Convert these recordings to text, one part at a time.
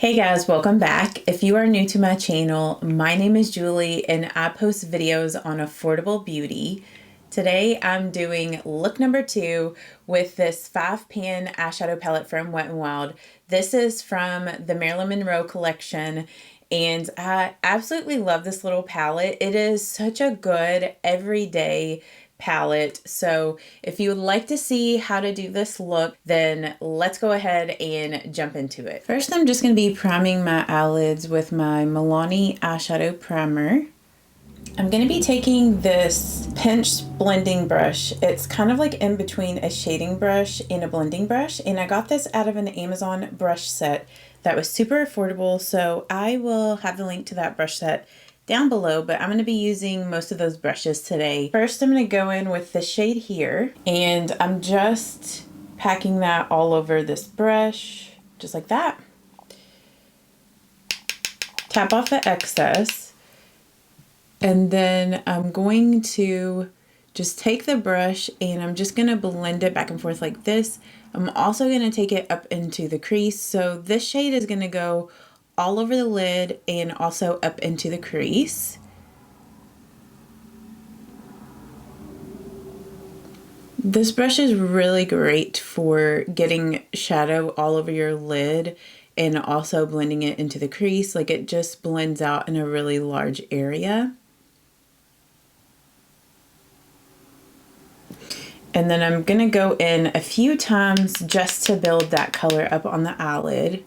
Hey guys, welcome back. If you are new to my channel, my name is Julie and I post videos on affordable beauty. Today I'm doing look number 2 with this 5-pan eyeshadow palette from Wet n Wild. This is from the Marilyn Monroe collection and I absolutely love this little palette. It is such a good everyday palette. So if you would like to see how to do this look, then let's go ahead and jump into it. First, I'm just going to be priming my eyelids with my Milani Eyeshadow Primer. I'm going to be taking this pinch blending brush. It's kind of like in between a shading brush and a blending brush, and I got this out of an Amazon brush set that was super affordable, so I will have the link to that brush set down below, but I'm going to be using most of those brushes today. First, I'm going to go in with the shade here, and I'm just packing that all over this brush, just like that. Tap off the excess, and then I'm going to just take the brush and I'm just going to blend it back and forth like this. I'm also going to take it up into the crease, so this shade is going to go all over the lid and also up into the crease. This brush is really great for getting shadow all over your lid and also blending it into the crease. Like, it just blends out in a really large area. And then I'm gonna go in a few times just to build that color up on the eyelid.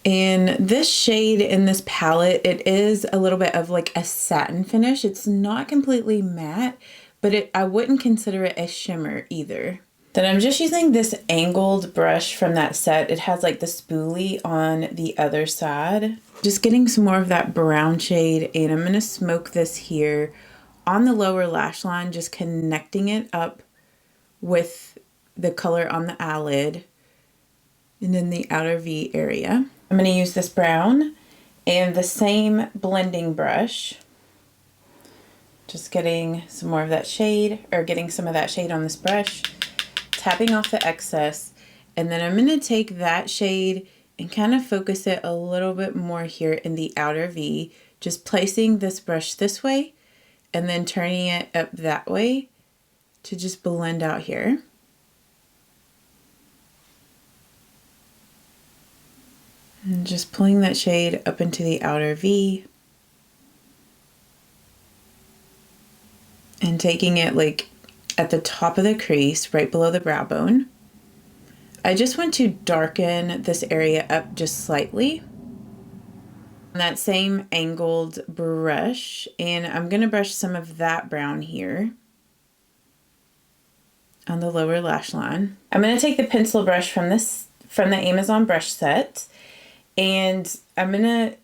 And this shade in this palette, it is a little bit of like a satin finish. It's not completely matte, but I wouldn't consider it a shimmer either. Then I'm just using this angled brush from that set. It has like the spoolie on the other side. Just getting some more of that brown shade, and I'm gonna smoke this here on the lower lash line, just connecting it up with the color on the eyelid and in the outer V area. I'm going to use this brown and the same blending brush. Just getting some more of that shade, or getting some of that shade on this brush, tapping off the excess, and then I'm going to take that shade and kind of focus it a little bit more here in the outer V, just placing this brush this way and then turning it up that way to just blend out here. And just pulling that shade up into the outer V and taking it like at the top of the crease, right below the brow bone. I just want to darken this area up just slightly. That same angled brush, and I'm going to brush some of that brown here on the lower lash line. I'm going to take the pencil brush from the Amazon brush set, and I'm gonna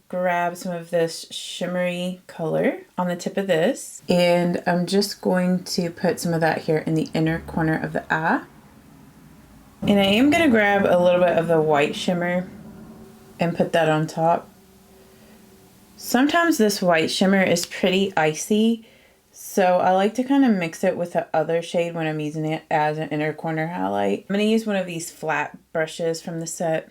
grab some of this shimmery color on the tip of this, and I'm just going to put some of that here in the inner corner of the eye. And I am gonna grab a little bit of the white shimmer and put that on top. Sometimes this white shimmer is pretty icy, so I like to kind of mix it with the other shade when I'm using it as an inner corner highlight. I'm gonna use one of these flat brushes from the set.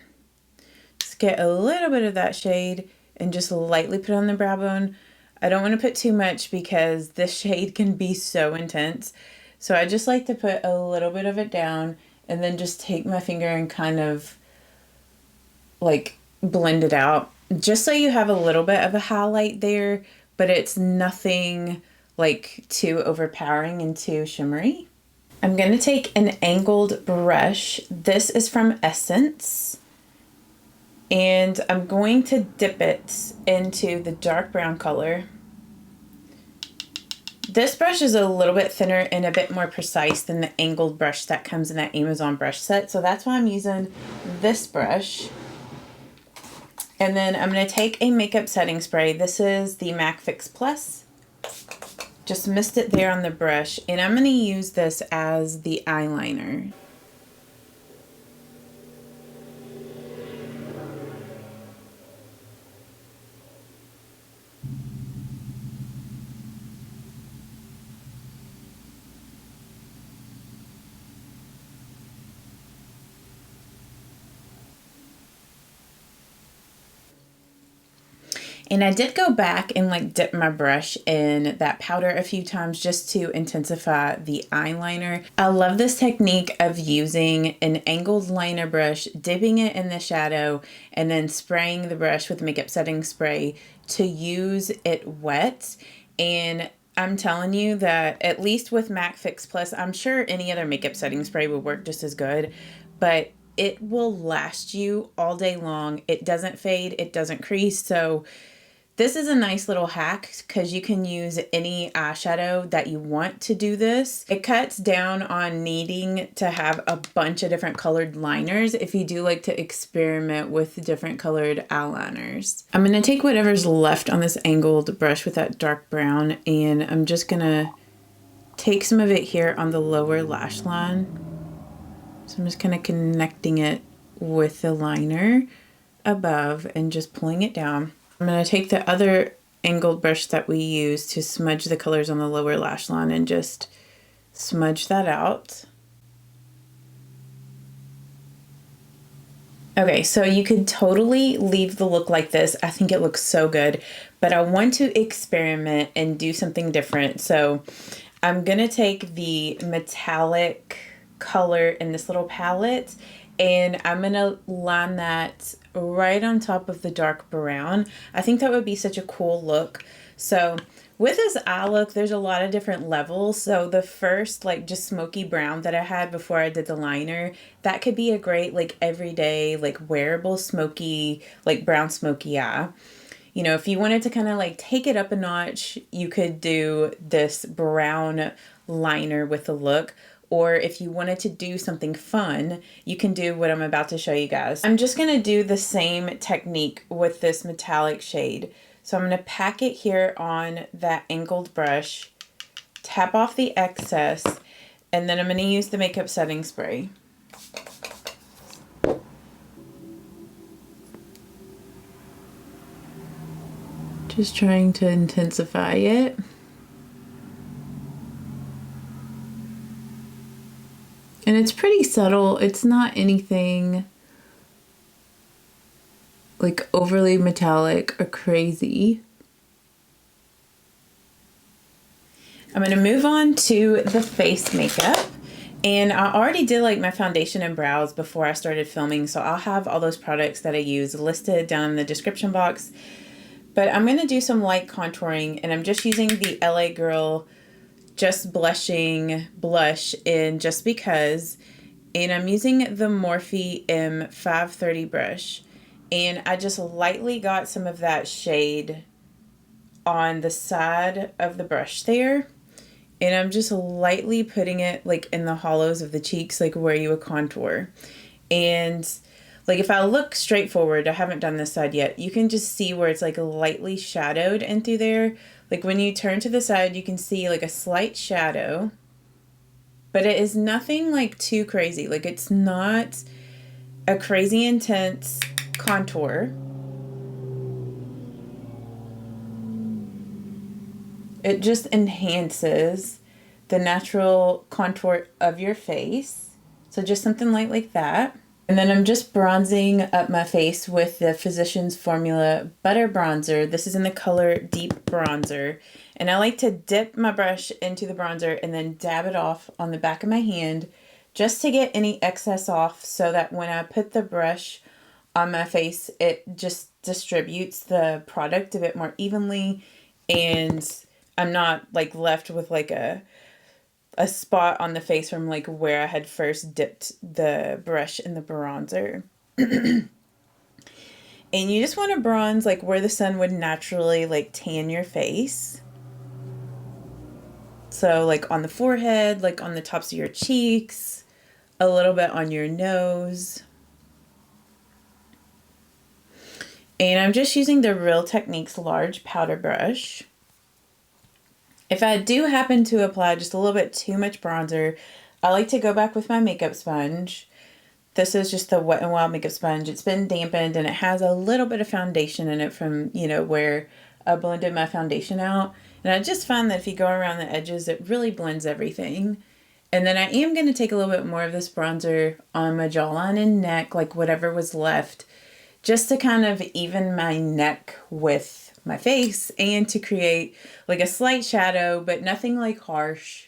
Get a little bit of that shade and just lightly put on the brow bone. I don't want to put too much because this shade can be so intense. So I just like to put a little bit of it down and then just take my finger and kind of like blend it out. Just so you have a little bit of a highlight there, but it's nothing like too overpowering and too shimmery. I'm going to take an angled brush. This is from Essence. And I'm going to dip it into the dark brown color. This brush is a little bit thinner and a bit more precise than the angled brush that comes in that Amazon brush set, so that's why I'm using this brush. And then I'm going to take a makeup setting spray. This is the MAC Fix Plus. Just mist it there on the brush, and I'm going to use this as the eyeliner. And I did go back and like dip my brush in that powder a few times just to intensify the eyeliner. I love this technique of using an angled liner brush, dipping it in the shadow, and then spraying the brush with makeup setting spray to use it wet. And I'm telling you that at least with MAC Fix Plus, I'm sure any other makeup setting spray would work just as good, but it will last you all day long. It doesn't fade, it doesn't crease. So this is a nice little hack because you can use any eyeshadow that you want to do this. It cuts down on needing to have a bunch of different colored liners if you do like to experiment with different colored eyeliners. I'm going to take whatever's left on this angled brush with that dark brown, and I'm just going to take some of it here on the lower lash line. So I'm just kind of connecting it with the liner above and just pulling it down. I'm going to take the other angled brush that we use to smudge the colors on the lower lash line and just smudge that out. Okay, so you could totally leave the look like this. I think it looks so good, but I want to experiment and do something different. So I'm going to take the metallic color in this little palette, and I'm going to line that right on top of the dark brown. I think that would be such a cool look. So with this eye look, there's a lot of different levels. So the first like just smoky brown that I had before I did the liner, that could be a great like everyday like wearable smoky, like brown smoky eye. You know, if you wanted to kind of like take it up a notch, you could do this brown liner with the look. Or if you wanted to do something fun, you can do what I'm about to show you guys. I'm just going to do the same technique with this metallic shade. So I'm going to pack it here on that angled brush, tap off the excess, and then I'm going to use the makeup setting spray. Just trying to intensify it. And it's pretty subtle. It's not anything like overly metallic or crazy. I'm going to move on to the face makeup. And I already did like my foundation and brows before I started filming, so I'll have all those products that I use listed down in the description box. But I'm going to do some light contouring, and I'm just using the LA Girl Just Blushing blush in Just Because, and I'm using the Morphe M530 brush, and I just lightly got some of that shade on the side of the brush there, and I'm just lightly putting it like in the hollows of the cheeks, like where you would contour. And like if I look straight forward, I haven't done this side yet, you can just see where it's like lightly shadowed in through there. Like when you turn to the side, you can see like a slight shadow, but it is nothing like too crazy. Like it's not a crazy intense contour. It just enhances the natural contour of your face. So just something light like that. And then I'm just bronzing up my face with the Physicians Formula Butter Bronzer. This is in the color Deep Bronzer. And I like to dip my brush into the bronzer and then dab it off on the back of my hand just to get any excess off, so that when I put the brush on my face, it just distributes the product a bit more evenly, and I'm not like left with like a spot on the face from like where I had first dipped the brush in the bronzer. And you just want to bronze like where the sun would naturally like tan your face. So like on the forehead, like on the tops of your cheeks, a little bit on your nose. And I'm just using the Real Techniques large powder brush. If I do happen to apply just a little bit too much bronzer, I like to go back with my makeup sponge. This is just the Wet n Wild makeup sponge. It's been dampened and it has a little bit of foundation in it from, you know, where I blended my foundation out. And I just find that if you go around the edges, it really blends everything. And then I am going to take a little bit more of this bronzer on my jawline and neck, like whatever was left, just to kind of even my neck with my face and to create like a slight shadow, but nothing like harsh.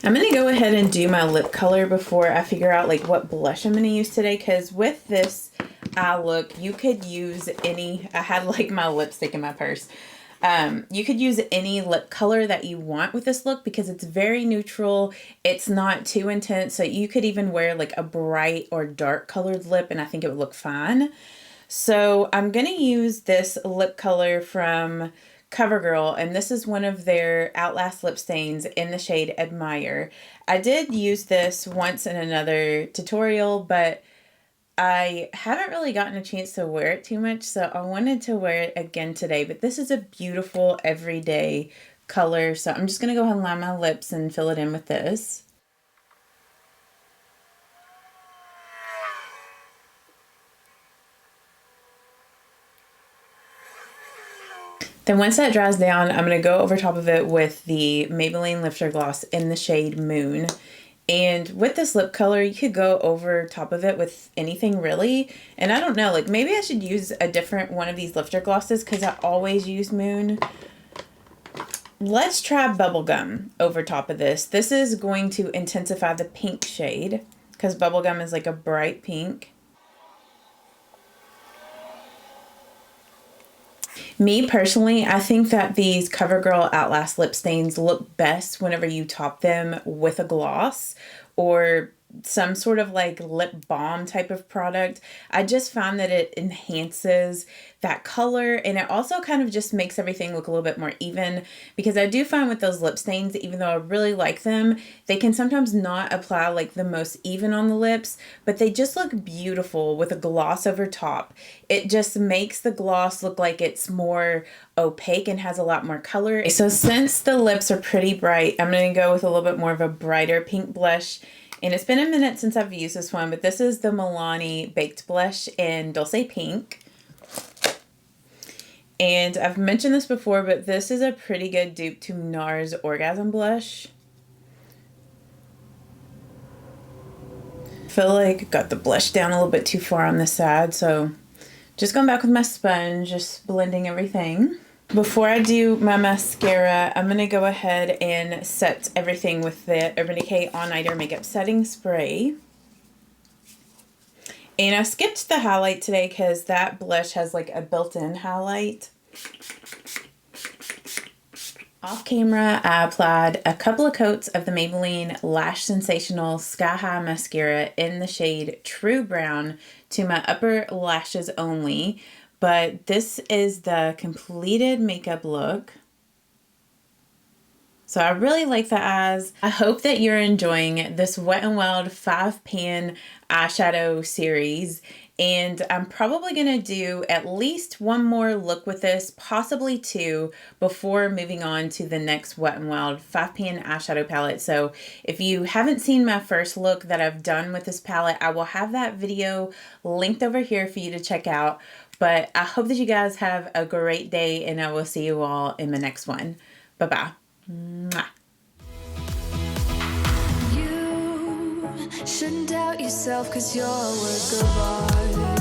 I'm going to go ahead and do my lip color before I figure out like what blush I'm going to use today, because with this eye look, you could use any, I had like my lipstick in my purse. You could use any lip color that you want with this look because it's very neutral. It's not too intense. So you could even wear like a bright or dark colored lip and I think it would look fine. So I'm going to use this lip color from CoverGirl, and this is one of their Outlast lip stains in the shade Admire. I did use this once in another tutorial, but I haven't really gotten a chance to wear it too much, so I wanted to wear it again today. But this is a beautiful everyday color, so I'm just going to go ahead and line my lips and fill it in with this. Then once that dries down, I'm going to go over top of it with the Maybelline Lifter Gloss in the shade Moon. And with this lip color, you could go over top of it with anything really. And I don't know, like maybe I should use a different one of these lifter glosses because I always use Moon. Let's try Bubblegum over top of this. This is going to intensify the pink shade because Bubblegum is like a bright pink. Me personally, I think that these CoverGirl Outlast lip stains look best whenever you top them with a gloss or some sort of like lip balm type of product. I just find that it enhances that color and it also kind of just makes everything look a little bit more even, because I do find with those lip stains, even though I really like them, they can sometimes not apply like the most even on the lips, but they just look beautiful with a gloss over top. It just makes the gloss look like it's more opaque and has a lot more color. So since the lips are pretty bright, I'm going to go with a little bit more of a brighter pink blush. And it's been a minute since I've used this one, but this is the Milani Baked Blush in Dulce Pink. And I've mentioned this before, but this is a pretty good dupe to NARS Orgasm Blush. I feel like I got the blush down a little bit too far on the side, so just going back with my sponge, just blending everything. Before I do my mascara, I'm going to go ahead and set everything with the Urban Decay All Nighter Makeup Setting Spray. And I skipped the highlight today because that blush has like a built-in highlight. Off camera, I applied a couple of coats of the Maybelline Lash Sensational Sky High Mascara in the shade True Brown to my upper lashes only. But this is the completed makeup look. So I really like the eyes. I hope that you're enjoying this Wet n Wild 5-pan eyeshadow series. And I'm probably going to do at least one more look with this, possibly two, before moving on to the next Wet n Wild 5-pan eyeshadow palette. So if you haven't seen my first look that I've done with this palette, I will have that video linked over here for you to check out. But I hope that you guys have a great day, and I will see you all in the next one. Bye-bye. Mwah. You shouldn't doubt yourself 'cause you're a work of art.